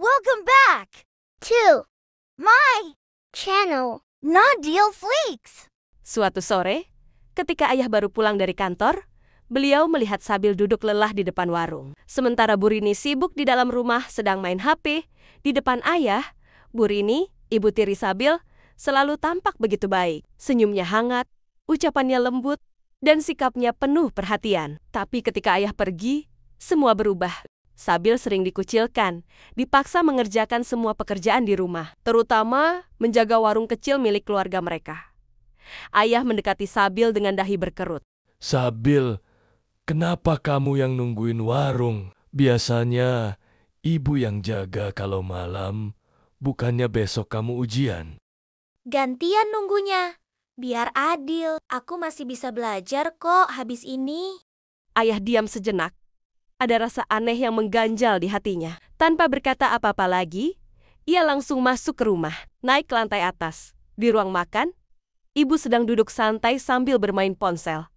Welcome back to my channel. Nadil Flakes. Suatu sore, ketika ayah baru pulang dari kantor, beliau melihat Sabil duduk lelah di depan warung. Sementara Bu Rini sibuk di dalam rumah sedang main HP, di depan ayah, Bu Rini, ibu tiri Sabil, selalu tampak begitu baik. Senyumnya hangat, ucapannya lembut, dan sikapnya penuh perhatian. Tapi ketika ayah pergi, semua berubah. Sabil sering dikucilkan, dipaksa mengerjakan semua pekerjaan di rumah, terutama menjaga warung kecil milik keluarga mereka. Ayah mendekati Sabil dengan dahi berkerut. Sabil, kenapa kamu yang nungguin warung? Biasanya ibu yang jaga kalau malam, bukannya besok kamu ujian. Gantian nunggunya. Biar adil, aku masih bisa belajar kok habis ini. Ayah diam sejenak. Ada rasa aneh yang mengganjal di hatinya. Tanpa berkata apa-apa lagi, ia langsung masuk ke rumah, naik ke lantai atas. Di ruang makan, ibu sedang duduk santai sambil bermain ponsel.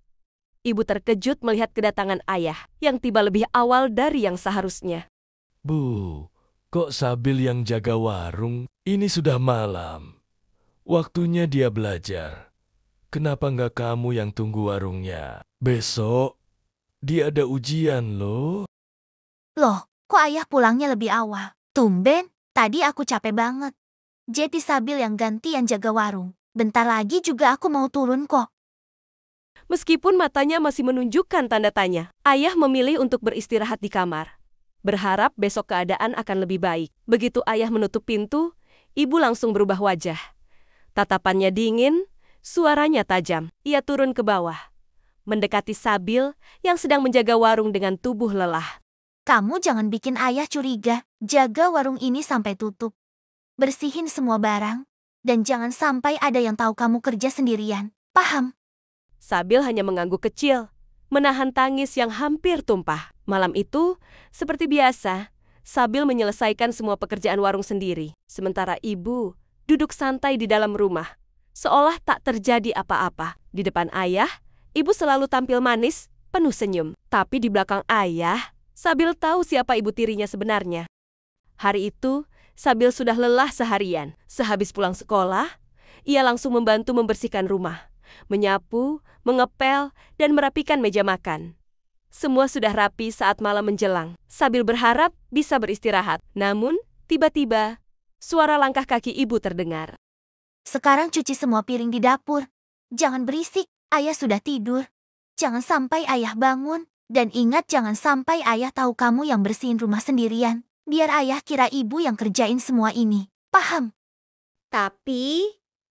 Ibu terkejut melihat kedatangan ayah yang tiba lebih awal dari yang seharusnya. Bu, kok Sabil yang jaga warung? Ini sudah malam. Waktunya dia belajar. Kenapa nggak kamu yang tunggu warungnya? Besok, dia ada ujian loh. Loh, kok ayah pulangnya lebih awal? Tumben, tadi aku capek banget. Jadi Sabil yang gantian jaga warung. Bentar lagi juga aku mau turun kok. Meskipun matanya masih menunjukkan tanda tanya, ayah memilih untuk beristirahat di kamar. Berharap besok keadaan akan lebih baik. Begitu ayah menutup pintu, ibu langsung berubah wajah. Tatapannya dingin, suaranya tajam. Ia turun ke bawah, mendekati Sabil yang sedang menjaga warung dengan tubuh lelah. Kamu jangan bikin ayah curiga. Jaga warung ini sampai tutup. Bersihin semua barang. Dan jangan sampai ada yang tahu kamu kerja sendirian. Paham? Sabil hanya mengangguk kecil, menahan tangis yang hampir tumpah. Malam itu, seperti biasa, Sabil menyelesaikan semua pekerjaan warung sendiri. Sementara ibu duduk santai di dalam rumah, seolah tak terjadi apa-apa. Di depan ayah, ibu selalu tampil manis, penuh senyum. Tapi di belakang ayah, Sabil tahu siapa ibu tirinya sebenarnya. Hari itu, Sabil sudah lelah seharian. Sehabis pulang sekolah, ia langsung membantu membersihkan rumah, menyapu, mengepel, dan merapikan meja makan. Semua sudah rapi saat malam menjelang. Sabil berharap bisa beristirahat. Namun, tiba-tiba, suara langkah kaki ibu terdengar. Sekarang cuci semua piring di dapur. Jangan berisik, ayah sudah tidur. Jangan sampai ayah bangun. Dan ingat jangan sampai ayah tahu kamu yang bersihin rumah sendirian. Biar ayah kira ibu yang kerjain semua ini. Paham? Tapi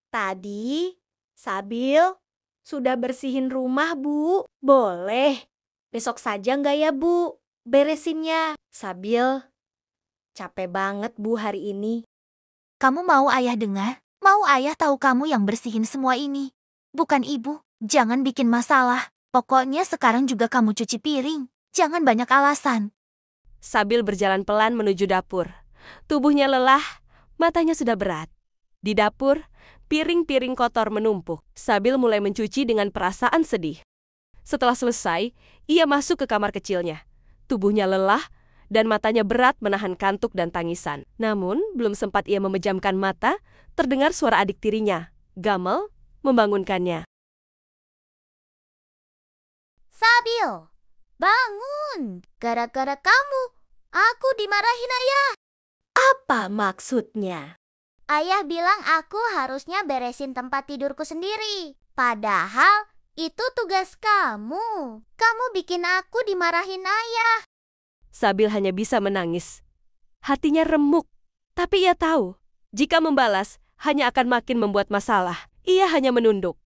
tadi Sabil sudah bersihin rumah, Bu. Boleh. Besok saja nggak ya, Bu? Beresinnya. Sabil capek banget, Bu, hari ini. Kamu mau ayah dengar? Mau ayah tahu kamu yang bersihin semua ini? Bukan ibu. Jangan bikin masalah. Pokoknya sekarang juga kamu cuci piring. Jangan banyak alasan. Sabil berjalan pelan menuju dapur. Tubuhnya lelah, matanya sudah berat. Di dapur, piring-piring kotor menumpuk. Sabil mulai mencuci dengan perasaan sedih. Setelah selesai, ia masuk ke kamar kecilnya. Tubuhnya lelah dan matanya berat menahan kantuk dan tangisan. Namun, belum sempat ia memejamkan mata, terdengar suara adik tirinya, Gamel, membangunkannya. Sabil, bangun. Gara-gara kamu, aku dimarahin ayah. Apa maksudnya? Ayah bilang aku harusnya beresin tempat tidurku sendiri. Padahal itu tugas kamu. Kamu bikin aku dimarahin ayah. Sabil hanya bisa menangis. Hatinya remuk, tapi ia tahu, jika membalas hanya akan makin membuat masalah. Ia hanya menunduk,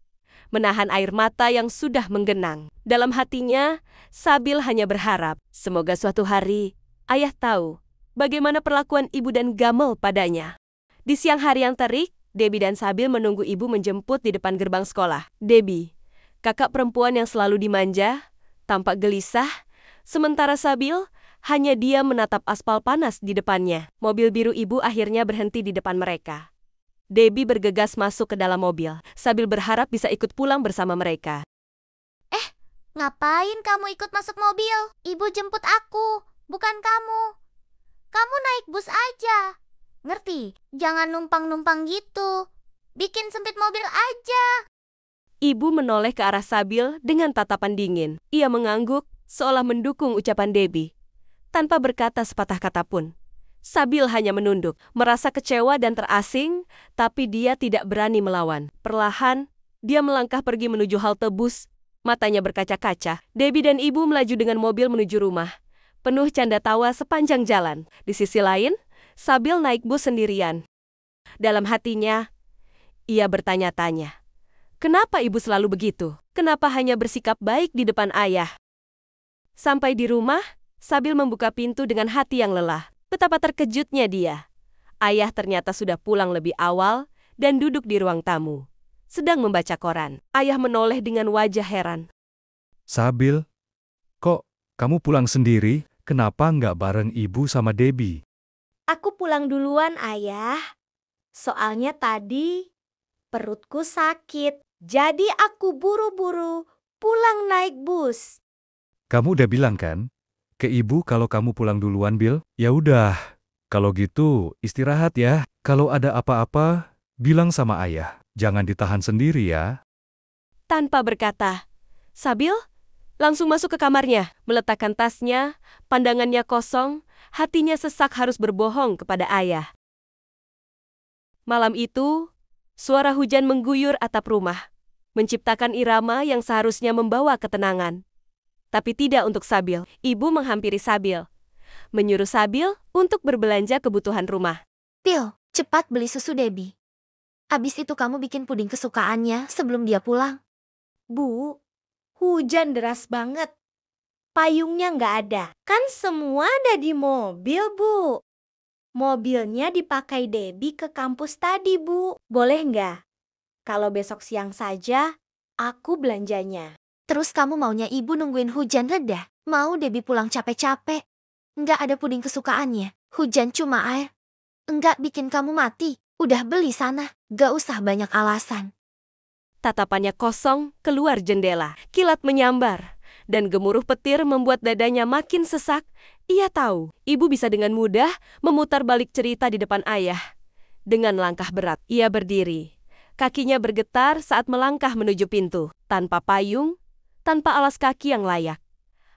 menahan air mata yang sudah menggenang. Dalam hatinya, Sabil hanya berharap, semoga suatu hari ayah tahu bagaimana perlakuan ibu dan Gamel padanya. Di siang hari yang terik, Debbie dan Sabil menunggu ibu menjemput di depan gerbang sekolah. Debbie, kakak perempuan yang selalu dimanja, tampak gelisah, sementara Sabil hanya diam menatap aspal panas di depannya. Mobil biru ibu akhirnya berhenti di depan mereka. Debbie bergegas masuk ke dalam mobil. Sabil berharap bisa ikut pulang bersama mereka. Ngapain kamu ikut masuk mobil? Ibu jemput aku, bukan kamu. Kamu naik bus aja. Ngerti? Jangan numpang-numpang gitu. Bikin sempit mobil aja. Ibu menoleh ke arah Sabil dengan tatapan dingin. Ia mengangguk seolah mendukung ucapan Debbie. Tanpa berkata sepatah kata pun. Sabil hanya menunduk, merasa kecewa dan terasing, tapi dia tidak berani melawan. Perlahan, dia melangkah pergi menuju halte bus, matanya berkaca-kaca. Debbie dan ibu melaju dengan mobil menuju rumah. Penuh canda tawa sepanjang jalan. Di sisi lain, Sabil naik bus sendirian. Dalam hatinya, ia bertanya-tanya, kenapa ibu selalu begitu? Kenapa hanya bersikap baik di depan ayah? Sampai di rumah, Sabil membuka pintu dengan hati yang lelah. Betapa terkejutnya dia. Ayah ternyata sudah pulang lebih awal dan duduk di ruang tamu, sedang membaca koran. Ayah menoleh dengan wajah heran. Sabil, kok kamu pulang sendiri? Kenapa nggak bareng ibu sama Debbie? Aku pulang duluan, Ayah. Soalnya tadi perutku sakit. Jadi aku buru-buru pulang naik bus. Kamu udah bilang kan ke ibu kalau kamu pulang duluan, Bill? Ya udah, kalau gitu istirahat ya. Kalau ada apa-apa, bilang sama ayah. Jangan ditahan sendiri ya. Tanpa berkata, Sabil langsung masuk ke kamarnya, meletakkan tasnya, pandangannya kosong, hatinya sesak harus berbohong kepada ayah. Malam itu, suara hujan mengguyur atap rumah, menciptakan irama yang seharusnya membawa ketenangan. Tapi tidak untuk Sabil. Ibu menghampiri Sabil, menyuruh Sabil untuk berbelanja kebutuhan rumah. Bill, cepat beli susu Debbie. Abis itu kamu bikin puding kesukaannya sebelum dia pulang. Bu, hujan deras banget. Payungnya nggak ada. Kan semua ada di mobil, Bu. Mobilnya dipakai Debbie ke kampus tadi, Bu. Boleh nggak? Kalau besok siang saja, aku belanjanya. Terus kamu maunya ibu nungguin hujan reda? Mau Debbie pulang capek-capek? Nggak ada puding kesukaannya. Hujan cuma air. Nggak bikin kamu mati. Udah beli sana. Gak usah banyak alasan. Tatapannya kosong keluar jendela. Kilat menyambar, dan gemuruh petir membuat dadanya makin sesak. Ia tahu, ibu bisa dengan mudah memutar balik cerita di depan ayah. Dengan langkah berat, ia berdiri. Kakinya bergetar saat melangkah menuju pintu. Tanpa payung, tanpa alas kaki yang layak.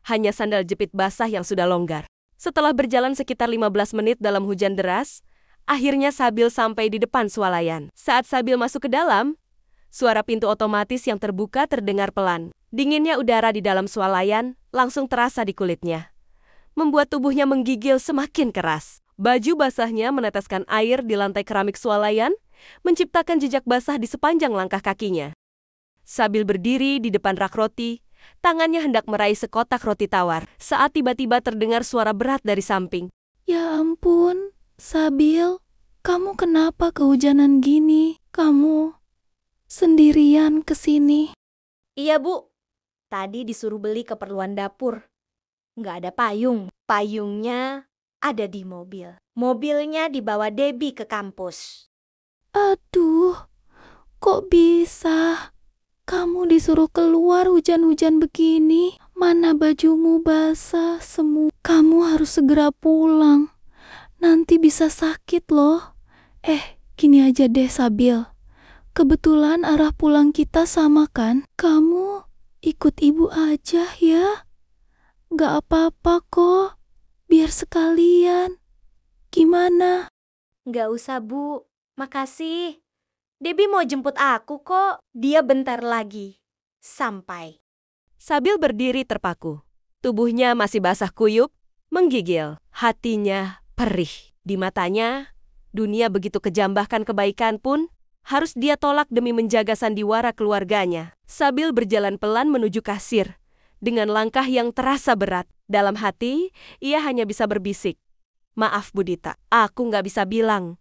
Hanya sandal jepit basah yang sudah longgar. Setelah berjalan sekitar 15 menit dalam hujan deras, akhirnya Sabil sampai di depan swalayan. Saat Sabil masuk ke dalam, suara pintu otomatis yang terbuka terdengar pelan. Dinginnya udara di dalam swalayan langsung terasa di kulitnya, membuat tubuhnya menggigil semakin keras. Baju basahnya meneteskan air di lantai keramik swalayan, menciptakan jejak basah di sepanjang langkah kakinya. Sabil berdiri di depan rak roti, tangannya hendak meraih sekotak roti tawar, saat tiba-tiba terdengar suara berat dari samping. Ya ampun, Sabil, kamu kenapa kehujanan gini? Kamu sendirian ke sini? Iya, Bu. Tadi disuruh beli keperluan dapur. Nggak ada payung. Payungnya ada di mobil. Mobilnya dibawa Debbie ke kampus. Aduh, kok bisa? Kamu disuruh keluar hujan-hujan begini. Mana bajumu basah semua. Kamu harus segera pulang. Nanti bisa sakit loh. Gini aja deh Sabil. Kebetulan arah pulang kita sama kan? Kamu ikut ibu aja ya. Gak apa-apa kok. Biar sekalian. Gimana? Nggak usah, Bu. Makasih. Debbie mau jemput aku kok. Dia bentar lagi sampai. Sabil berdiri terpaku. Tubuhnya masih basah kuyup, menggigil. Hatinya perih. Di matanya, dunia begitu kejam, bahkan kebaikan pun harus dia tolak demi menjaga sandiwara keluarganya. Sabil berjalan pelan menuju kasir. Dengan langkah yang terasa berat. Dalam hati, ia hanya bisa berbisik. Maaf Budita, aku nggak bisa bilang.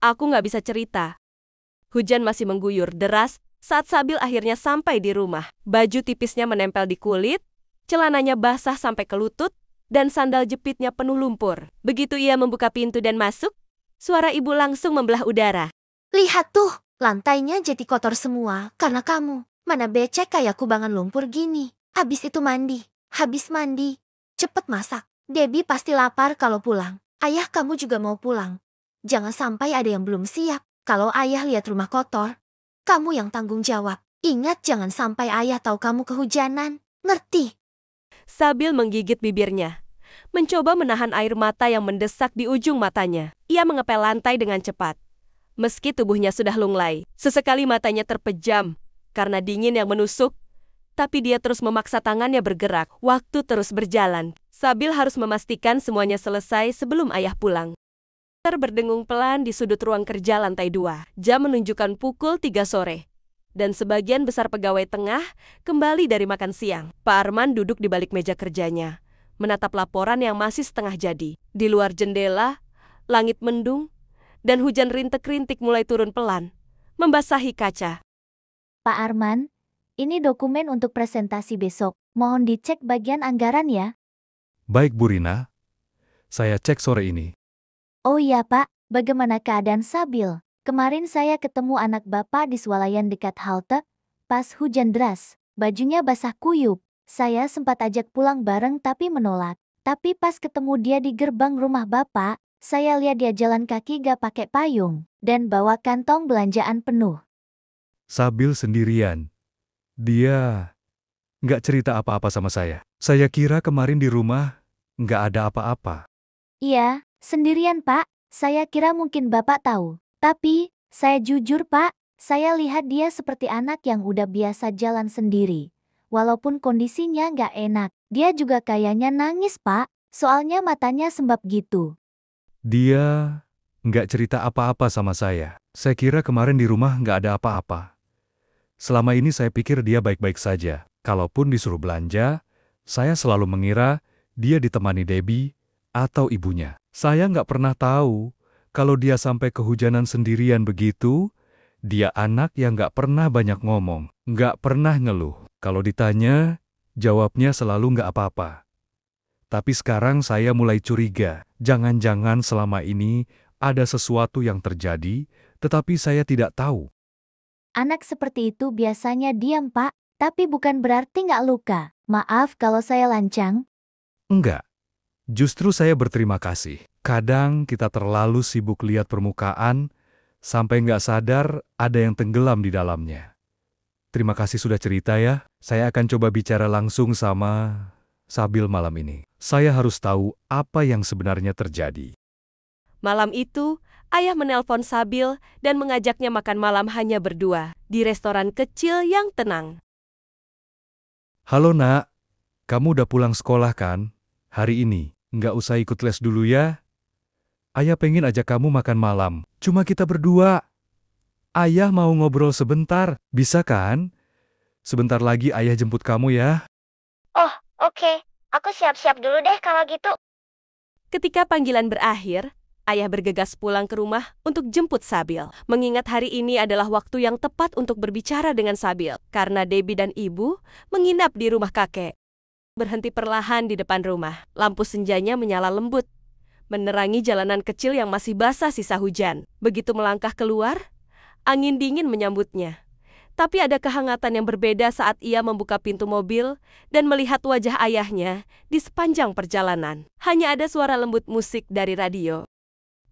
Aku nggak bisa cerita. Hujan masih mengguyur deras saat Sabil akhirnya sampai di rumah. Baju tipisnya menempel di kulit, celananya basah sampai ke lutut, dan sandal jepitnya penuh lumpur. Begitu ia membuka pintu dan masuk, suara ibu langsung membelah udara. Lihat tuh, lantainya jadi kotor semua karena kamu. Mana becek kayak kubangan lumpur gini. Habis itu mandi. Habis mandi, cepet masak. Debbie pasti lapar kalau pulang. Ayah kamu juga mau pulang. Jangan sampai ada yang belum siap. Kalau ayah lihat rumah kotor, kamu yang tanggung jawab. Ingat jangan sampai ayah tahu kamu kehujanan. Ngerti? Sambil menggigit bibirnya, mencoba menahan air mata yang mendesak di ujung matanya. Ia mengepel lantai dengan cepat. Meski tubuhnya sudah lunglai, sesekali matanya terpejam karena dingin yang menusuk, tapi dia terus memaksa tangannya bergerak. Waktu terus berjalan. Sabil harus memastikan semuanya selesai sebelum ayah pulang. Berdengung pelan di sudut ruang kerja lantai 2. Jam menunjukkan pukul 3 sore. Dan sebagian besar pegawai tengah kembali dari makan siang. Pak Arman duduk di balik meja kerjanya, menatap laporan yang masih setengah jadi. Di luar jendela, langit mendung, dan hujan rintik-rintik mulai turun pelan, membasahi kaca. Pak Arman, ini dokumen untuk presentasi besok. Mohon dicek bagian anggaran ya. Baik Bu Rina, saya cek sore ini. Oh iya Pak, bagaimana keadaan Sabil? Kemarin saya ketemu anak Bapak di swalayan dekat halte, pas hujan deras. Bajunya basah kuyup. Saya sempat ajak pulang bareng tapi menolak. Tapi pas ketemu dia di gerbang rumah Bapak, saya lihat dia jalan kaki gak pakai payung, dan bawa kantong belanjaan penuh. Sabil sendirian. Dia nggak cerita apa-apa sama saya. Saya kira kemarin di rumah nggak ada apa-apa. Iya, sendirian Pak. Saya kira mungkin Bapak tahu. Tapi, saya jujur Pak, saya lihat dia seperti anak yang udah biasa jalan sendiri. Walaupun kondisinya nggak enak, dia juga kayaknya nangis Pak, soalnya matanya sembab gitu. Dia nggak cerita apa-apa sama saya. Saya kira kemarin di rumah nggak ada apa-apa. Selama ini saya pikir dia baik-baik saja. Kalaupun disuruh belanja, saya selalu mengira dia ditemani Debbie atau ibunya. Saya nggak pernah tahu kalau dia sampai kehujanan sendirian begitu. Dia anak yang nggak pernah banyak ngomong, nggak pernah ngeluh. Kalau ditanya, jawabnya selalu nggak apa-apa. Tapi sekarang saya mulai curiga, jangan-jangan selama ini ada sesuatu yang terjadi, tetapi saya tidak tahu. Anak seperti itu biasanya diam Pak, tapi bukan berarti nggak luka. Maaf kalau saya lancang. Enggak, justru saya berterima kasih. Kadang kita terlalu sibuk lihat permukaan, sampai nggak sadar ada yang tenggelam di dalamnya. Terima kasih sudah cerita ya. Saya akan coba bicara langsung sama Sabil malam ini. Saya harus tahu apa yang sebenarnya terjadi. Malam itu, ayah menelpon Sabil dan mengajaknya makan malam hanya berdua di restoran kecil yang tenang. Halo nak, kamu udah pulang sekolah kan? Hari ini, nggak usah ikut les dulu ya. Ayah pengen ajak kamu makan malam, cuma kita berdua. Ayah mau ngobrol sebentar, bisa kan? Sebentar lagi ayah jemput kamu ya. Oh, oke. Aku siap-siap dulu deh kalau gitu. Ketika panggilan berakhir, ayah bergegas pulang ke rumah untuk jemput Sabil. Mengingat hari ini adalah waktu yang tepat untuk berbicara dengan Sabil, karena Debbie dan ibu menginap di rumah kakek. Berhenti perlahan di depan rumah. Lampu senjanya menyala lembut, menerangi jalanan kecil yang masih basah sisa hujan. Begitu melangkah keluar, angin dingin menyambutnya. Tapi ada kehangatan yang berbeda saat ia membuka pintu mobil dan melihat wajah ayahnya di sepanjang perjalanan. Hanya ada suara lembut musik dari radio.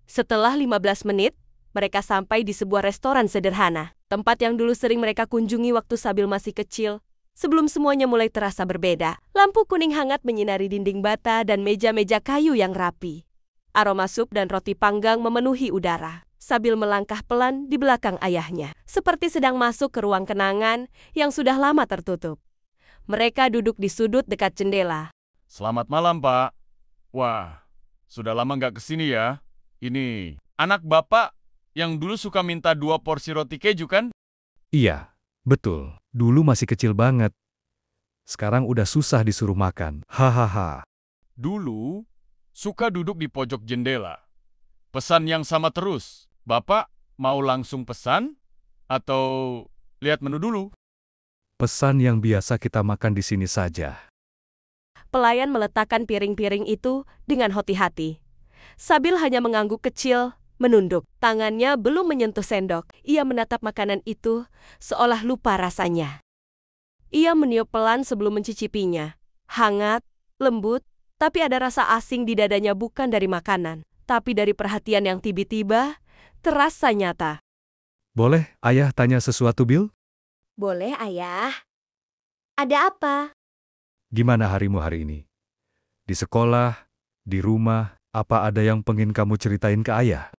Setelah 15 menit, mereka sampai di sebuah restoran sederhana. Tempat yang dulu sering mereka kunjungi waktu Sabil masih kecil. Sebelum semuanya mulai terasa berbeda. Lampu kuning hangat menyinari dinding bata dan meja-meja kayu yang rapi. Aroma sup dan roti panggang memenuhi udara. Sabil melangkah pelan di belakang ayahnya, seperti sedang masuk ke ruang kenangan yang sudah lama tertutup. Mereka duduk di sudut dekat jendela. Selamat malam, Pak. Wah, sudah lama nggak kesini ya. Ini anak Bapak yang dulu suka minta 2 porsi roti keju kan? Iya, betul. Dulu masih kecil banget. Sekarang udah susah disuruh makan. Hahaha. Dulu suka duduk di pojok jendela. Pesan yang sama terus. Bapak mau langsung pesan atau lihat menu dulu? Pesan yang biasa kita makan di sini saja. Pelayan meletakkan piring-piring itu dengan hati-hati. Sabil hanya mengangguk kecil, menunduk. Tangannya belum menyentuh sendok. Ia menatap makanan itu seolah lupa rasanya. Ia meniup pelan sebelum mencicipinya. Hangat, lembut, tapi ada rasa asing di dadanya bukan dari makanan, Tapi dari perhatian yang tiba-tiba, terasa nyata. Boleh ayah tanya sesuatu, Bill? Boleh, Ayah. Ada apa? Gimana harimu hari ini? Di sekolah, di rumah, apa ada yang pengen kamu ceritain ke ayah?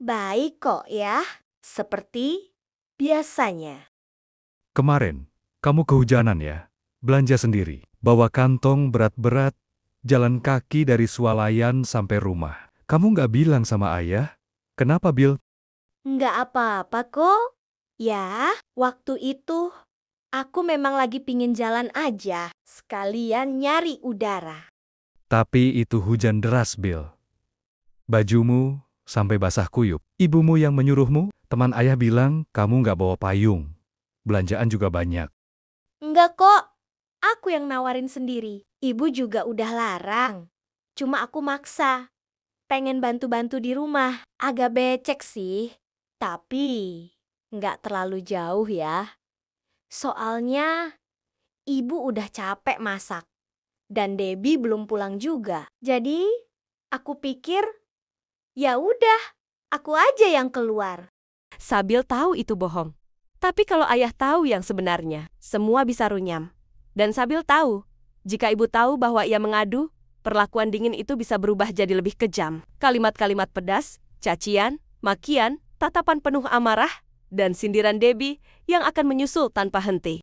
Baik kok ya, seperti biasanya. Kemarin, kamu kehujanan ya? Belanja sendiri, bawa kantong berat-berat, jalan kaki dari swalayan sampai rumah. Kamu nggak bilang sama ayah? Kenapa, Bill? Nggak apa-apa kok. Ya, waktu itu aku memang lagi pingin jalan aja, sekalian nyari udara. Tapi itu hujan deras, Bill. Bajumu sampai basah kuyup. Ibumu yang menyuruhmu, teman ayah bilang kamu nggak bawa payung. Belanjaan juga banyak. Enggak kok, aku yang nawarin sendiri. Ibu juga udah larang. Cuma aku maksa. Pengen bantu-bantu di rumah. Agak becek sih, tapi nggak terlalu jauh ya. Soalnya ibu udah capek masak. Dan Debbie belum pulang juga. Jadi aku pikir ya udah, aku aja yang keluar. Sabil tahu itu bohong. Tapi kalau ayah tahu yang sebenarnya, semua bisa runyam. Dan Sabil tahu, jika ibu tahu bahwa ia mengadu, perlakuan dingin itu bisa berubah jadi lebih kejam. Kalimat-kalimat pedas, cacian, makian, tatapan penuh amarah, dan sindiran Debbie yang akan menyusul tanpa henti.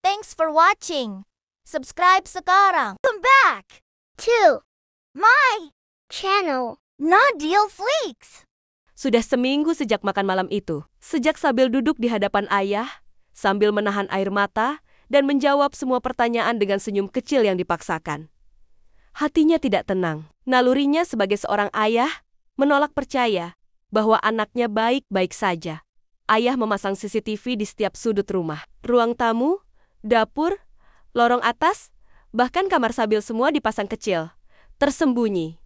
Thanks for watching. Subscribe sekarang. Come back To my channel. Nadil Flakes. Sudah seminggu sejak makan malam itu, sejak Sabil duduk di hadapan ayah, sambil menahan air mata dan menjawab semua pertanyaan dengan senyum kecil yang dipaksakan. Hatinya tidak tenang. Nalurinya sebagai seorang ayah menolak percaya bahwa anaknya baik-baik saja. Ayah memasang CCTV di setiap sudut rumah. Ruang tamu, dapur, lorong atas, bahkan kamar Sabil semua dipasang kecil. Tersembunyi.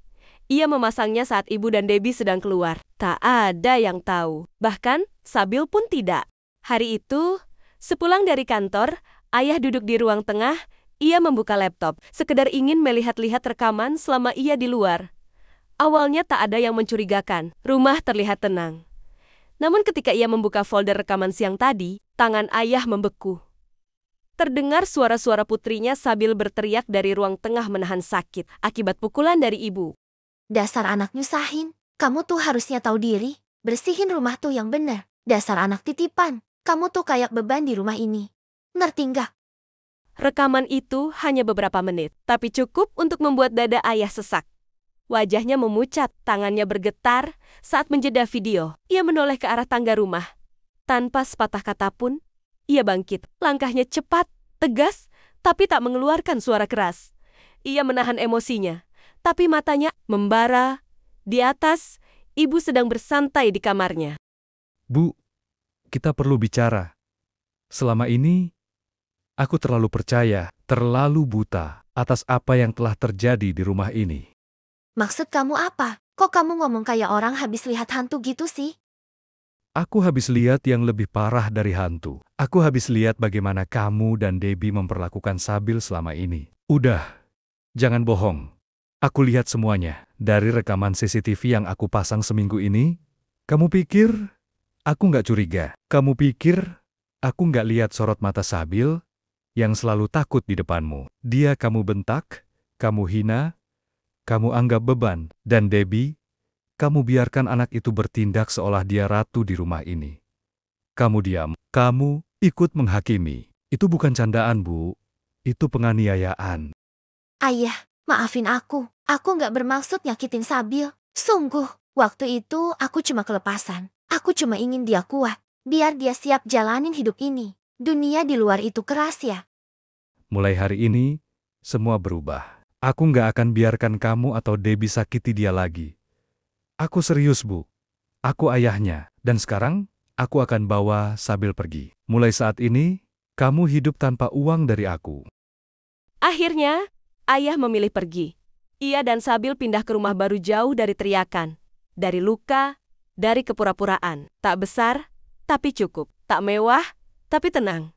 Ia memasangnya saat ibu dan Debbie sedang keluar. Tak ada yang tahu. Bahkan Sabil pun tidak. Hari itu, sepulang dari kantor, ayah duduk di ruang tengah. Ia membuka laptop, sekedar ingin melihat-lihat rekaman selama ia di luar. Awalnya tak ada yang mencurigakan. Rumah terlihat tenang. Namun ketika ia membuka folder rekaman siang tadi, tangan ayah membeku. Terdengar suara-suara putrinya Sabil berteriak dari ruang tengah menahan sakit akibat pukulan dari ibu. Dasar anak nyusahin. Kamu tuh harusnya tahu diri. Bersihin rumah tuh yang bener. Dasar anak titipan. Kamu tuh kayak beban di rumah ini. Ngerti nggak? Rekaman itu hanya beberapa menit, tapi cukup untuk membuat dada ayah sesak. Wajahnya memucat, tangannya bergetar saat menjeda video. Ia menoleh ke arah tangga rumah. Tanpa sepatah kata pun, ia bangkit. Langkahnya cepat, tegas, tapi tak mengeluarkan suara keras. Ia menahan emosinya, tapi matanya membara. Di atas, ibu sedang bersantai di kamarnya. Bu, kita perlu bicara. Selama ini, aku terlalu percaya, terlalu buta atas apa yang telah terjadi di rumah ini. Maksud kamu apa? Kok kamu ngomong kayak orang habis lihat hantu gitu sih? Aku habis lihat yang lebih parah dari hantu. Aku habis lihat bagaimana kamu dan Debbie memperlakukan Sabil selama ini. Udah, jangan bohong. Aku lihat semuanya. Dari rekaman CCTV yang aku pasang seminggu ini, kamu pikir aku nggak curiga? Kamu pikir aku nggak lihat sorot mata Sabil yang selalu takut di depanmu? Dia kamu bentak, kamu hina, kamu anggap beban. Dan Debbie, kamu biarkan anak itu bertindak seolah dia ratu di rumah ini. Kamu diam. Kamu ikut menghakimi. Itu bukan candaan, Bu. Itu penganiayaan. Ayah, maafin aku. Aku nggak bermaksud nyakitin Sabil. Sungguh, waktu itu aku cuma kelepasan. Aku cuma ingin dia kuat. Biar dia siap jalanin hidup ini. Dunia di luar itu keras ya. Mulai hari ini, semua berubah. Aku nggak akan biarkan kamu atau Debbie sakiti dia lagi. Aku serius, Bu. Aku ayahnya. Dan sekarang, aku akan bawa Sabil pergi. Mulai saat ini, kamu hidup tanpa uang dari aku. Akhirnya, ayah memilih pergi. Ia dan Sabil pindah ke rumah baru jauh dari teriakan, dari luka, dari kepura-puraan. Tak besar, tapi cukup. Tak mewah, tapi tenang.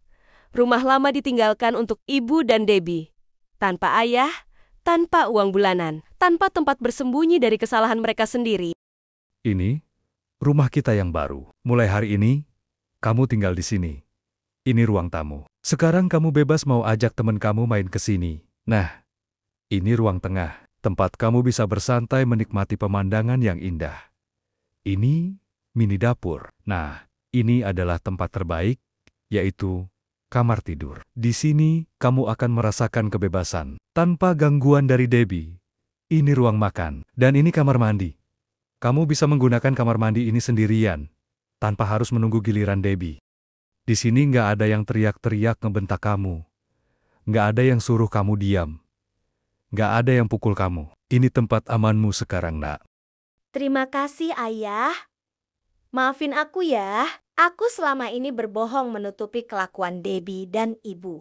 Rumah lama ditinggalkan untuk ibu dan Debbie. Tanpa ayah, tanpa uang bulanan, tanpa tempat bersembunyi dari kesalahan mereka sendiri. Ini rumah kita yang baru. Mulai hari ini, kamu tinggal di sini. Ini ruang tamu. Sekarang kamu bebas mau ajak teman kamu main ke sini. Nah, ini ruang tengah, tempat kamu bisa bersantai menikmati pemandangan yang indah. Ini mini dapur. Nah, ini adalah tempat terbaik, yaitu kamar tidur. Di sini, kamu akan merasakan kebebasan, tanpa gangguan dari Debbie. Ini ruang makan, dan ini kamar mandi. Kamu bisa menggunakan kamar mandi ini sendirian, tanpa harus menunggu giliran Debbie. Di sini nggak ada yang teriak-teriak ngebentak kamu. Nggak ada yang suruh kamu diam. Nggak ada yang pukul kamu. Ini tempat amanmu sekarang, Nak. Terima kasih, Ayah. Maafin aku ya. Aku selama ini berbohong menutupi kelakuan Debbie dan Ibu.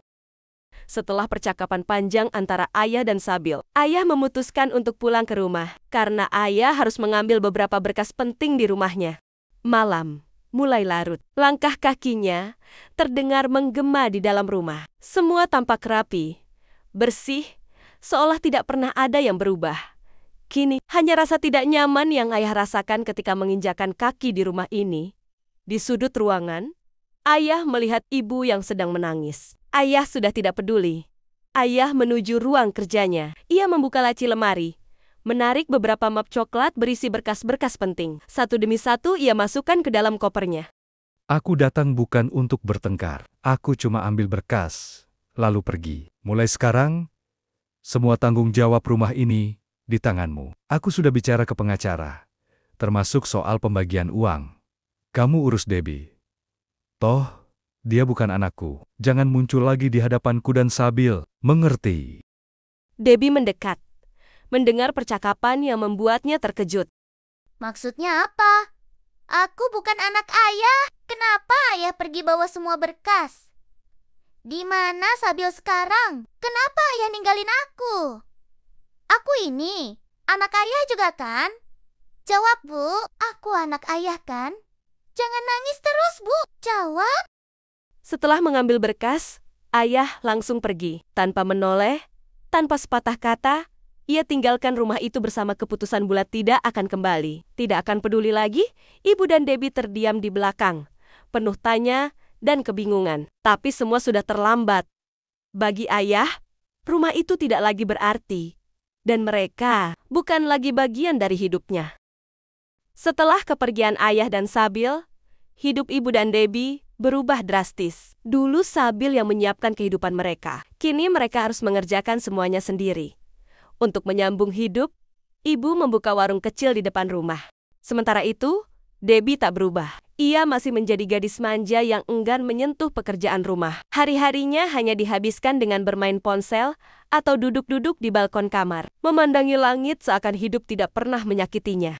Setelah percakapan panjang antara Ayah dan Sabil, Ayah memutuskan untuk pulang ke rumah karena Ayah harus mengambil beberapa berkas penting di rumahnya. Malam mulai larut. Langkah kakinya terdengar menggema di dalam rumah. Semua tampak rapi, bersih, seolah tidak pernah ada yang berubah. Kini, hanya rasa tidak nyaman yang Ayah rasakan ketika menginjakan kaki di rumah ini. Di sudut ruangan, Ayah melihat Ibu yang sedang menangis. Ayah sudah tidak peduli. Ayah menuju ruang kerjanya. Ia membuka laci lemari, menarik beberapa map coklat berisi berkas-berkas penting. Satu demi satu ia masukkan ke dalam kopernya. Aku datang bukan untuk bertengkar. Aku cuma ambil berkas, lalu pergi. Mulai sekarang, semua tanggung jawab rumah ini di tanganmu. Aku sudah bicara ke pengacara, termasuk soal pembagian uang. Kamu urus Debbie. Toh, dia bukan anakku. Jangan muncul lagi di hadapanku dan Sabil. Mengerti? Debbie mendekat, mendengar percakapan yang membuatnya terkejut. Maksudnya apa? Aku bukan anak ayah. Kenapa ayah pergi bawa semua berkas? Di mana Sabil sekarang? Kenapa ayah ninggalin aku? Aku ini anak ayah juga kan? Jawab, Bu. Aku anak ayah kan? Jangan nangis terus, Bu. Jawab. Setelah mengambil berkas, Ayah langsung pergi. Tanpa menoleh, tanpa sepatah kata, ia tinggalkan rumah itu bersama keputusan bulat tidak akan kembali. Tidak akan peduli lagi, Ibu dan Debbie terdiam di belakang, penuh tanya dan kebingungan. Tapi semua sudah terlambat. Bagi Ayah, rumah itu tidak lagi berarti, dan mereka bukan lagi bagian dari hidupnya. Setelah kepergian Ayah dan Sabil, hidup Ibu dan Debbie berubah drastis. Dulu Sabil yang menyiapkan kehidupan mereka. Kini mereka harus mengerjakan semuanya sendiri. Untuk menyambung hidup, Ibu membuka warung kecil di depan rumah. Sementara itu, Debbie tak berubah. Ia masih menjadi gadis manja yang enggan menyentuh pekerjaan rumah. Hari-harinya hanya dihabiskan dengan bermain ponsel atau duduk-duduk di balkon kamar, memandangi langit seakan hidup tidak pernah menyakitinya.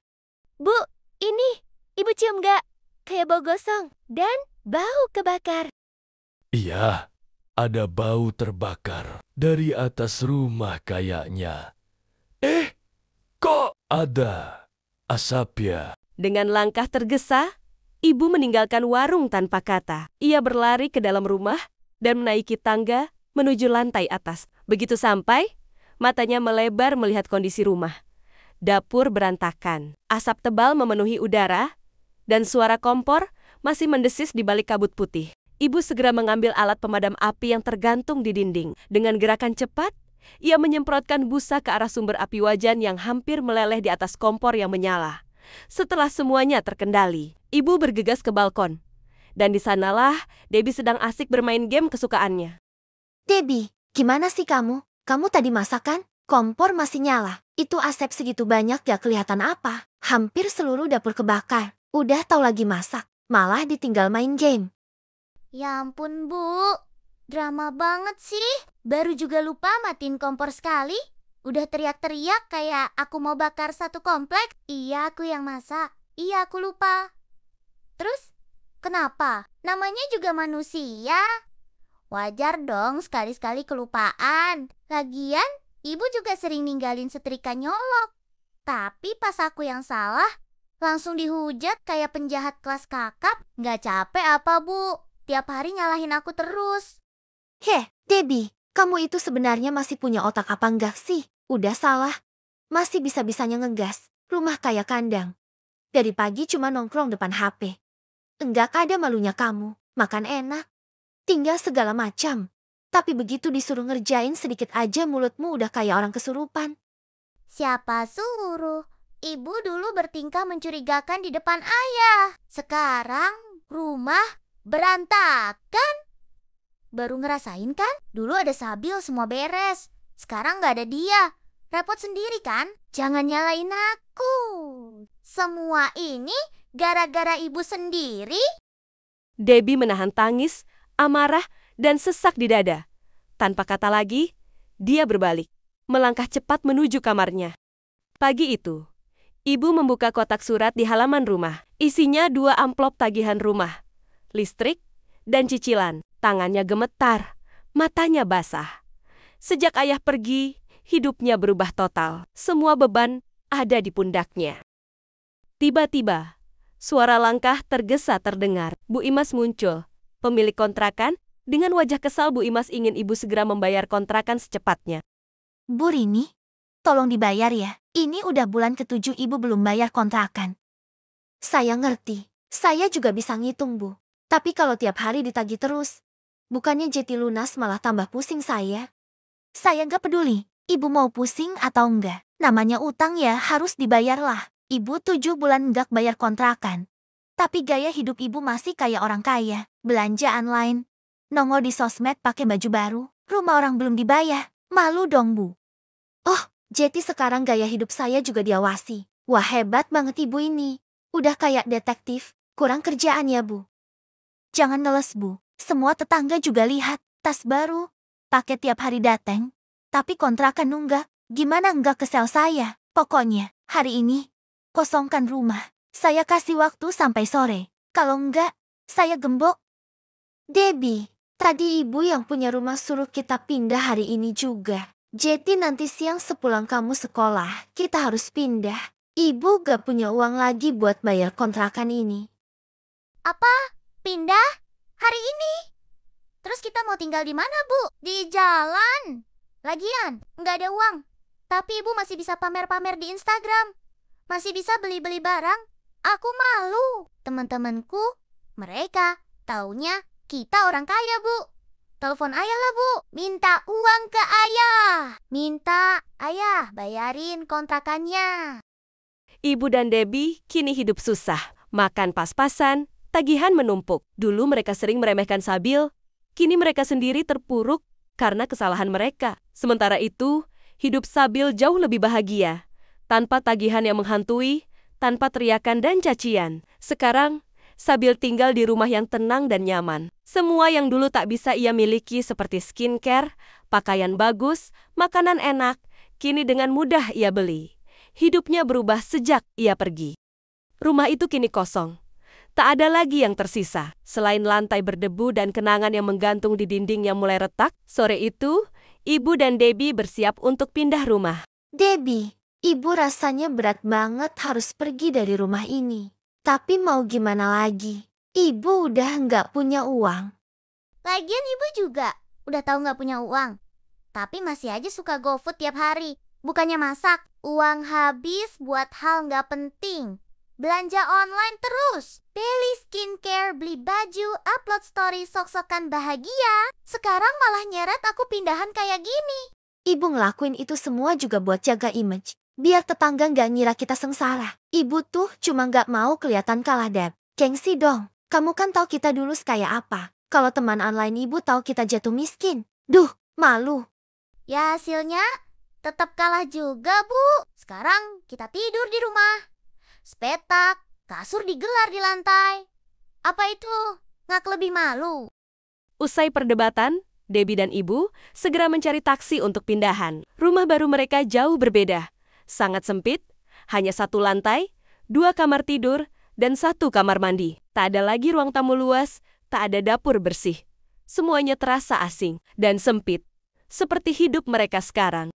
Bu, ini Ibu cium gak? Kayak bau gosong dan bau kebakar. Iya, ada bau terbakar dari atas rumah kayaknya. Kok ada asap ya? Dengan langkah tergesa, Ibu meninggalkan warung tanpa kata. Ia berlari ke dalam rumah dan menaiki tangga menuju lantai atas. Begitu sampai, matanya melebar melihat kondisi rumah. Dapur berantakan, asap tebal memenuhi udara, dan suara kompor masih mendesis di balik kabut putih. Ibu segera mengambil alat pemadam api yang tergantung di dinding. Dengan gerakan cepat, ia menyemprotkan busa ke arah sumber api wajan yang hampir meleleh di atas kompor yang menyala. Setelah semuanya terkendali, Ibu bergegas ke balkon. Dan di sanalah Debbie sedang asik bermain game kesukaannya. Debbie, gimana sih kamu? Kamu tadi masak kan? Kompor masih nyala. Itu asap segitu banyak gak kelihatan apa. Hampir seluruh dapur kebakar. Udah tahu lagi masak, malah ditinggal main game. Ya ampun, Bu. Drama banget sih. Baru juga lupa matiin kompor sekali. Udah teriak-teriak kayak aku mau bakar satu komplek. Iya, aku yang masak. Iya, aku lupa. Terus, kenapa? Namanya juga manusia. Wajar dong sekali-sekali kelupaan. Lagian, Ibu juga sering ninggalin setrika nyolok. Tapi pas aku yang salah, langsung dihujat kayak penjahat kelas kakap. Nggak capek apa, Bu? Tiap hari nyalahin aku terus. Heh, Debbie, kamu itu sebenarnya masih punya otak apa enggak sih? Udah salah. Masih bisa-bisanya ngegas. Rumah kayak kandang. Dari pagi cuma nongkrong depan HP. Enggak ada malunya kamu. Makan enak. Tinggal segala macam. Tapi begitu disuruh ngerjain sedikit aja mulutmu udah kayak orang kesurupan. Siapa suruh? Ibu dulu bertingkah mencurigakan di depan ayah. Sekarang rumah berantakan. Baru ngerasain kan? Dulu ada Sabil semua beres. Sekarang gak ada dia. Repot sendiri kan? Jangan nyalain aku. Semua ini gara-gara ibu sendiri. Debbie menahan tangis, amarah, dan sesak di dada. Tanpa kata lagi, dia berbalik, melangkah cepat menuju kamarnya. Pagi itu, ibu membuka kotak surat di halaman rumah. Isinya 2 amplop tagihan rumah, listrik, dan cicilan. Tangannya gemetar, matanya basah. Sejak ayah pergi, hidupnya berubah total. Semua beban ada di pundaknya. Tiba-tiba, suara langkah tergesa terdengar. Bu Imas muncul. Pemilik kontrakan, dengan wajah kesal Bu Imas ingin ibu segera membayar kontrakan secepatnya. Bu Rini, tolong dibayar ya. Ini udah bulan ke-7 ibu belum bayar kontrakan. Saya ngerti. Saya juga bisa ngitung, Bu. Tapi kalau tiap hari ditagih terus, bukannya jadi lunas malah tambah pusing saya. Saya nggak peduli, ibu mau pusing atau enggak. Namanya utang ya harus dibayarlah. Ibu 7 bulan nggak bayar kontrakan. Tapi gaya hidup ibu masih kayak orang kaya. Belanja online, nongol di sosmed pakai baju baru. Rumah orang belum dibayar. Malu dong, Bu. Oh, jadi sekarang gaya hidup saya juga diawasi. Wah, hebat banget ibu ini. Udah kayak detektif. Kurang kerjaan ya, Bu. Jangan ngeles, Bu. Semua tetangga juga lihat. Tas baru. Pakai tiap hari dateng. Tapi kontrakan nunggak. Gimana enggak kesel saya? Pokoknya, hari ini, kosongkan rumah. Saya kasih waktu sampai sore. Kalau enggak, saya gembok. Debbie, tadi ibu yang punya rumah suruh kita pindah hari ini juga. Jadi nanti siang sepulang kamu sekolah, kita harus pindah. Ibu gak punya uang lagi buat bayar kontrakan ini. Apa? Pindah? Hari ini? Terus kita mau tinggal di mana, Bu? Di jalan. Lagian, nggak ada uang. Tapi ibu masih bisa pamer-pamer di Instagram. Masih bisa beli-beli barang. Aku malu. Teman-temanku, mereka taunya kita orang kaya, Bu. Telepon ayah lah, Bu. Minta uang ke ayah. Minta ayah bayarin kontrakannya. Ibu dan Debbie kini hidup susah. Makan pas-pasan, tagihan menumpuk. Dulu mereka sering meremehkan Sabil. Kini mereka sendiri terpuruk karena kesalahan mereka. Sementara itu, hidup Sabil jauh lebih bahagia. Tanpa tagihan yang menghantui, tanpa teriakan dan cacian. Sekarang, Sabil tinggal di rumah yang tenang dan nyaman. Semua yang dulu tak bisa ia miliki seperti skincare, pakaian bagus, makanan enak, kini dengan mudah ia beli. Hidupnya berubah sejak ia pergi. Rumah itu kini kosong. Tak ada lagi yang tersisa. Selain lantai berdebu dan kenangan yang menggantung di dinding yang mulai retak, sore itu, ibu dan Debbie bersiap untuk pindah rumah. Debbie, ibu rasanya berat banget harus pergi dari rumah ini. Tapi mau gimana lagi? Ibu udah nggak punya uang. Lagian ibu juga udah tahu nggak punya uang. Tapi masih aja suka GoFood tiap hari. Bukannya masak. Uang habis buat hal nggak penting. Belanja online terus. Daily skincare, beli baju, upload story sok-sokan bahagia. Sekarang malah nyeret aku pindahan kayak gini. Ibu ngelakuin itu semua juga buat jaga image. Biar tetangga nggak ngira kita sengsara. Ibu tuh cuma nggak mau kelihatan kalah, Deb. Gengsi dong. Kamu kan tahu kita dulu kayak apa. Kalau teman online ibu tahu kita jatuh miskin. Duh, malu. Ya hasilnya tetap kalah juga, Bu. Sekarang kita tidur di rumah. Sepetak, kasur digelar di lantai. Apa itu? Ngak lebih malu. Usai perdebatan, Debbie dan ibu segera mencari taksi untuk pindahan. Rumah baru mereka jauh berbeda. Sangat sempit, hanya 1 lantai, 2 kamar tidur, dan 1 kamar mandi. Tak ada lagi ruang tamu luas, tak ada dapur bersih. Semuanya terasa asing dan sempit, seperti hidup mereka sekarang.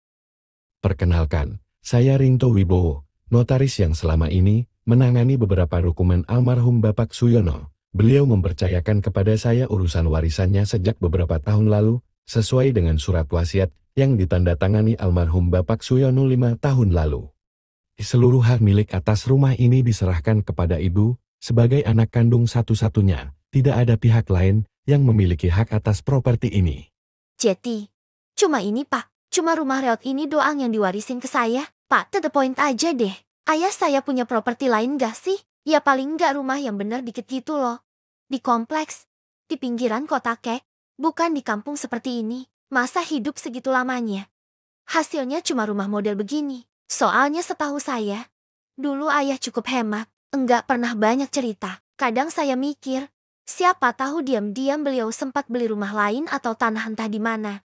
Perkenalkan, saya Rinto Wibowo, notaris yang selama ini menangani beberapa dokumen almarhum Bapak Suyono. Beliau mempercayakan kepada saya urusan warisannya sejak beberapa tahun lalu, sesuai dengan surat wasiat yang ditandatangani almarhum Bapak Suyono 5 tahun lalu. Seluruh hak milik atas rumah ini diserahkan kepada ibu, sebagai anak kandung satu-satunya. Tidak ada pihak lain yang memiliki hak atas properti ini. Jadi, cuma ini Pak. Cuma rumah reot ini doang yang diwarisin ke saya. Pak, to the point aja deh. Ayah saya punya properti lain gak sih? Ya paling nggak rumah yang bener dikit gitu loh. Di kompleks, di pinggiran kota kek, bukan di kampung seperti ini. Masa hidup segitu lamanya? Hasilnya cuma rumah model begini. Soalnya setahu saya, dulu ayah cukup hemat, enggak pernah banyak cerita. Kadang saya mikir, siapa tahu diam-diam beliau sempat beli rumah lain atau tanah entah di mana.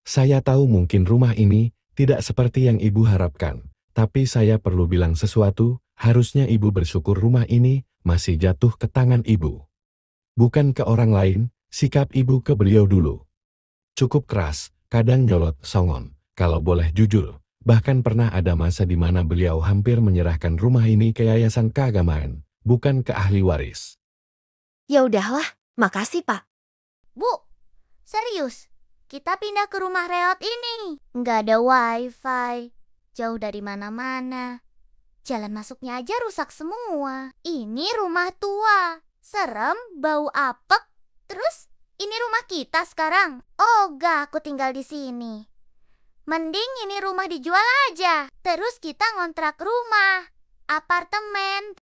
Saya tahu mungkin rumah ini tidak seperti yang ibu harapkan, tapi saya perlu bilang sesuatu. Harusnya ibu bersyukur rumah ini masih jatuh ke tangan ibu. Bukan ke orang lain, sikap ibu ke beliau dulu. Cukup keras, kadang nyolot songon. Kalau boleh jujur, bahkan pernah ada masa di mana beliau hampir menyerahkan rumah ini ke yayasan keagamaan, bukan ke ahli waris. Ya udahlah, makasih Pak. Bu, serius? Kita pindah ke rumah reot ini. Nggak ada wifi, jauh dari mana-mana. Jalan masuknya aja rusak semua. Ini rumah tua, serem, bau apek. Terus ini rumah kita sekarang. Oh gak, aku tinggal di sini. Mending ini rumah dijual aja. Terus kita ngontrak rumah, apartemen.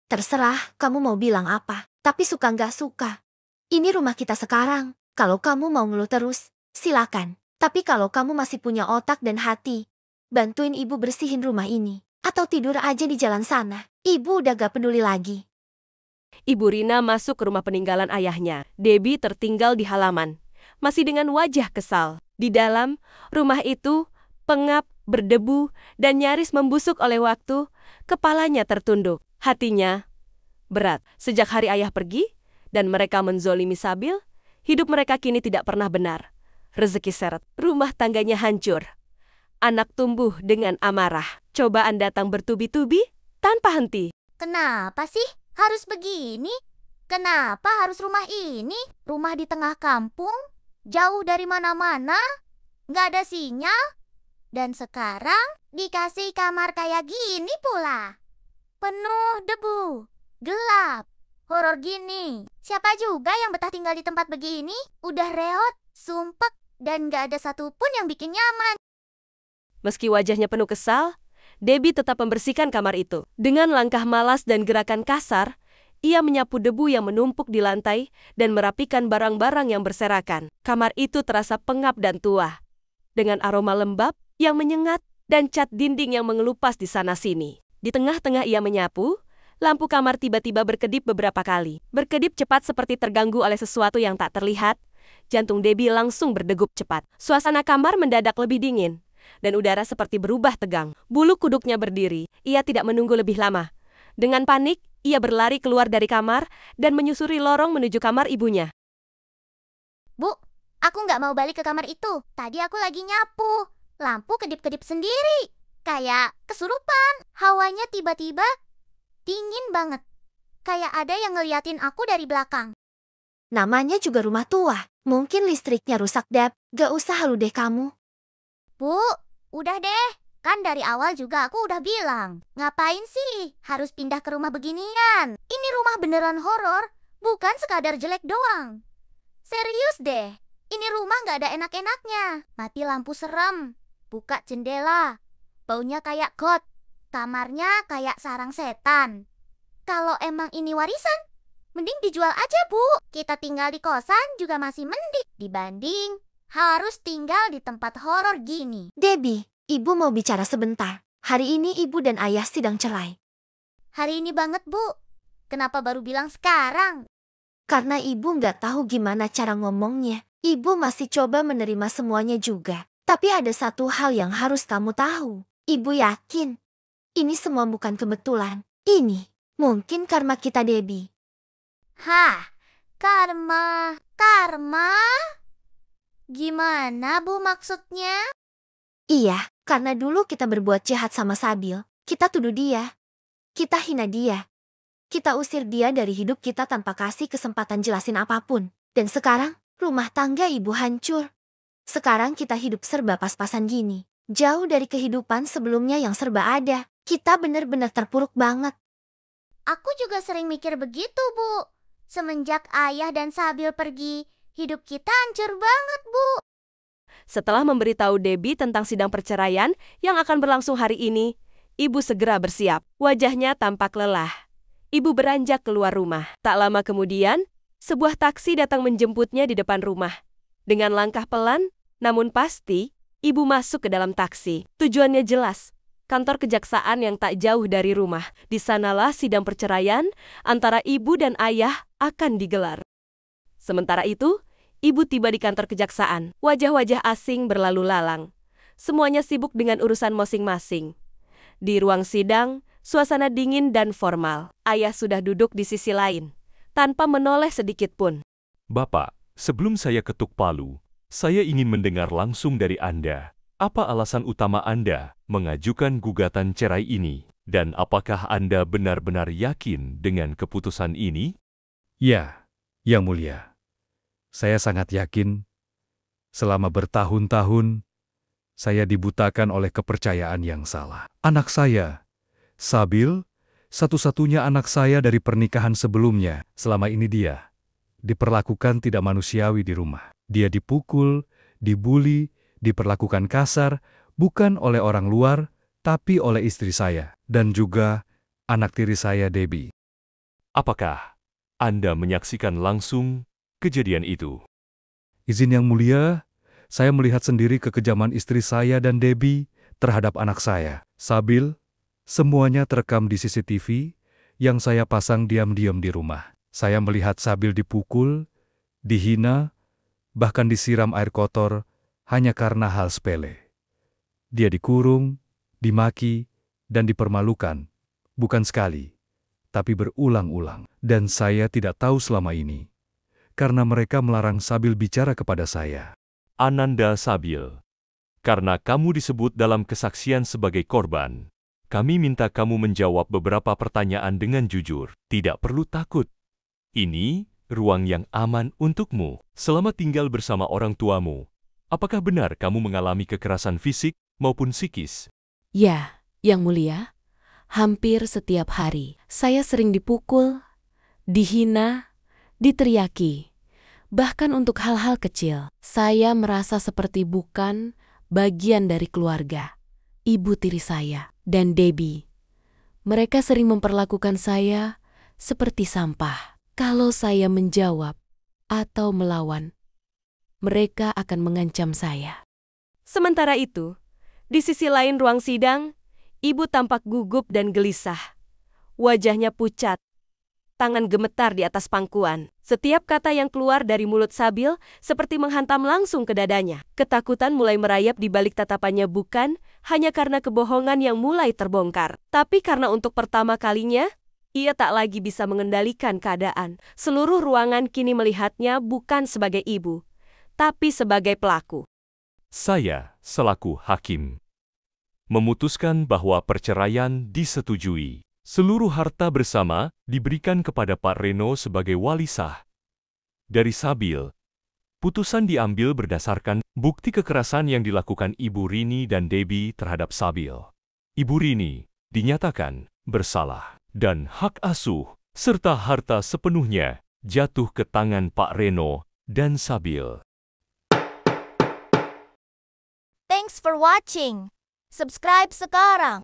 Terserah kamu mau bilang apa, tapi suka nggak suka. Ini rumah kita sekarang. Kalau kamu mau ngeluh terus, silakan. Tapi kalau kamu masih punya otak dan hati, bantuin ibu bersihin rumah ini. Atau tidur aja di jalan sana. Ibu udah gak peduli lagi. Ibu Rina masuk ke rumah peninggalan ayahnya. Debbie tertinggal di halaman, masih dengan wajah kesal. Di dalam rumah itu, pengap, berdebu, dan nyaris membusuk oleh waktu. Kepalanya tertunduk, hatinya berat. Sejak hari ayah pergi, dan mereka menzolimi Sabil, hidup mereka kini tidak pernah benar. Rezeki seret, rumah tangganya hancur. Anak tumbuh dengan amarah. Cobaan datang bertubi-tubi tanpa henti. Kenapa sih harus begini? Kenapa harus rumah ini? Rumah di tengah kampung, jauh dari mana-mana, nggak ada sinyal. Dan sekarang dikasih kamar kayak gini pula. Penuh debu, gelap, horor gini. Siapa juga yang betah tinggal di tempat begini? Udah reot, sumpek, dan nggak ada satupun yang bikin nyaman. Meski wajahnya penuh kesal, Debbie tetap membersihkan kamar itu. Dengan langkah malas dan gerakan kasar, ia menyapu debu yang menumpuk di lantai dan merapikan barang-barang yang berserakan. Kamar itu terasa pengap dan tua, dengan aroma lembab yang menyengat dan cat dinding yang mengelupas di sana-sini. Di tengah-tengah ia menyapu, lampu kamar tiba-tiba berkedip beberapa kali. Berkedip cepat seperti terganggu oleh sesuatu yang tak terlihat. Jantung Debbie langsung berdegup cepat. Suasana kamar mendadak lebih dingin, dan udara seperti berubah tegang. Bulu kuduknya berdiri. Ia tidak menunggu lebih lama. Dengan panik, ia berlari keluar dari kamar dan menyusuri lorong menuju kamar ibunya. Bu, aku nggak mau balik ke kamar itu. Tadi aku lagi nyapu. Lampu kedip-kedip sendiri. Kayak kesurupan. Hawanya tiba-tiba dingin banget. Kayak ada yang ngeliatin aku dari belakang. Namanya juga rumah tua. Mungkin listriknya rusak, Deb. Gak usah halu deh kamu. Bu, udah deh. Kan dari awal juga aku udah bilang. Ngapain sih harus pindah ke rumah beginian? Ini rumah beneran horor, bukan sekadar jelek doang. Serius deh, ini rumah gak ada enak-enaknya. Mati lampu serem, buka jendela, baunya kayak got, kamarnya kayak sarang setan. Kalau emang ini warisan, mending dijual aja, Bu. Kita tinggal di kosan juga masih mending dibanding harus tinggal di tempat horor gini. Debbie, ibu mau bicara sebentar. Hari ini ibu dan ayah sidang cerai. Hari ini banget, Bu. Kenapa baru bilang sekarang? Karena ibu nggak tahu gimana cara ngomongnya. Ibu masih coba menerima semuanya juga. Tapi ada satu hal yang harus kamu tahu. Ibu yakin ini semua bukan kebetulan. Ini mungkin karma kita, Debbie. Hah? Karma? Karma? Gimana, Bu, maksudnya? Iya, karena dulu kita berbuat jahat sama Sabil. Kita tuduh dia. Kita hina dia. Kita usir dia dari hidup kita tanpa kasih kesempatan jelasin apapun. Dan sekarang, rumah tangga ibu hancur. Sekarang kita hidup serba pas-pasan gini. Jauh dari kehidupan sebelumnya yang serba ada. Kita benar-benar terpuruk banget. Aku juga sering mikir begitu, Bu. Semenjak Ayah dan Sabil pergi, hidup kita hancur banget, Bu. Setelah memberitahu Debbie tentang sidang perceraian yang akan berlangsung hari ini, ibu segera bersiap. Wajahnya tampak lelah. Ibu beranjak keluar rumah. Tak lama kemudian, sebuah taksi datang menjemputnya di depan rumah. Dengan langkah pelan, namun pasti, ibu masuk ke dalam taksi. Tujuannya jelas, kantor kejaksaan yang tak jauh dari rumah. Di sanalah sidang perceraian antara ibu dan ayah akan digelar. Sementara itu, ibu tiba di kantor kejaksaan. Wajah-wajah asing berlalu lalang. Semuanya sibuk dengan urusan masing-masing. Di ruang sidang, suasana dingin dan formal. Ayah sudah duduk di sisi lain, tanpa menoleh sedikit pun. Bapak, sebelum saya ketuk palu, saya ingin mendengar langsung dari Anda. Apa alasan utama Anda mengajukan gugatan cerai ini? Dan apakah Anda benar-benar yakin dengan keputusan ini? Ya, Yang Mulia. Saya sangat yakin. Selama bertahun-tahun, saya dibutakan oleh kepercayaan yang salah. Anak saya, Sabil, satu-satunya anak saya dari pernikahan sebelumnya. Selama ini dia diperlakukan tidak manusiawi di rumah. Dia dipukul, dibuli, diperlakukan kasar, bukan oleh orang luar, tapi oleh istri saya, dan juga anak tiri saya, Debbie. Apakah Anda menyaksikan langsung kejadian itu? Izin Yang Mulia, saya melihat sendiri kekejaman istri saya dan Debbie terhadap anak saya, Sabil. Semuanya terekam di CCTV yang saya pasang diam-diam di rumah. Saya melihat Sabil dipukul, dihina, bahkan disiram air kotor hanya karena hal sepele. Dia dikurung, dimaki, dan dipermalukan. Bukan sekali, tapi berulang-ulang. Dan saya tidak tahu selama ini, karena mereka melarang Sabil bicara kepada saya. Ananda Sabil, karena kamu disebut dalam kesaksian sebagai korban, kami minta kamu menjawab beberapa pertanyaan dengan jujur. Tidak perlu takut. Ini ruang yang aman untukmu. Selama tinggal bersama orang tuamu, apakah benar kamu mengalami kekerasan fisik maupun psikis? Ya, Yang Mulia. Hampir setiap hari, saya sering dipukul, dihina, diteriaki. Bahkan untuk hal-hal kecil, saya merasa seperti bukan bagian dari keluarga. Ibu tiri saya dan Debbie, mereka sering memperlakukan saya seperti sampah. Kalau saya menjawab atau melawan, mereka akan mengancam saya. Sementara itu, di sisi lain ruang sidang, ibu tampak gugup dan gelisah. Wajahnya pucat, tangan gemetar di atas pangkuan. Setiap kata yang keluar dari mulut Sabil seperti menghantam langsung ke dadanya. Ketakutan mulai merayap di balik tatapannya, bukan hanya karena kebohongan yang mulai terbongkar, tapi karena untuk pertama kalinya, ia tak lagi bisa mengendalikan keadaan. Seluruh ruangan kini melihatnya bukan sebagai ibu, tapi sebagai pelaku. Saya, selaku hakim, memutuskan bahwa perceraian disetujui. Seluruh harta bersama diberikan kepada Pak Reno sebagai wali sah. Dari Sabil, putusan diambil berdasarkan bukti kekerasan yang dilakukan Ibu Rini dan Debbie terhadap Sabil. Ibu Rini dinyatakan bersalah, dan hak asuh serta harta sepenuhnya jatuh ke tangan Pak Reno dan Sabil. Thanks for watching. Subscribe sekarang.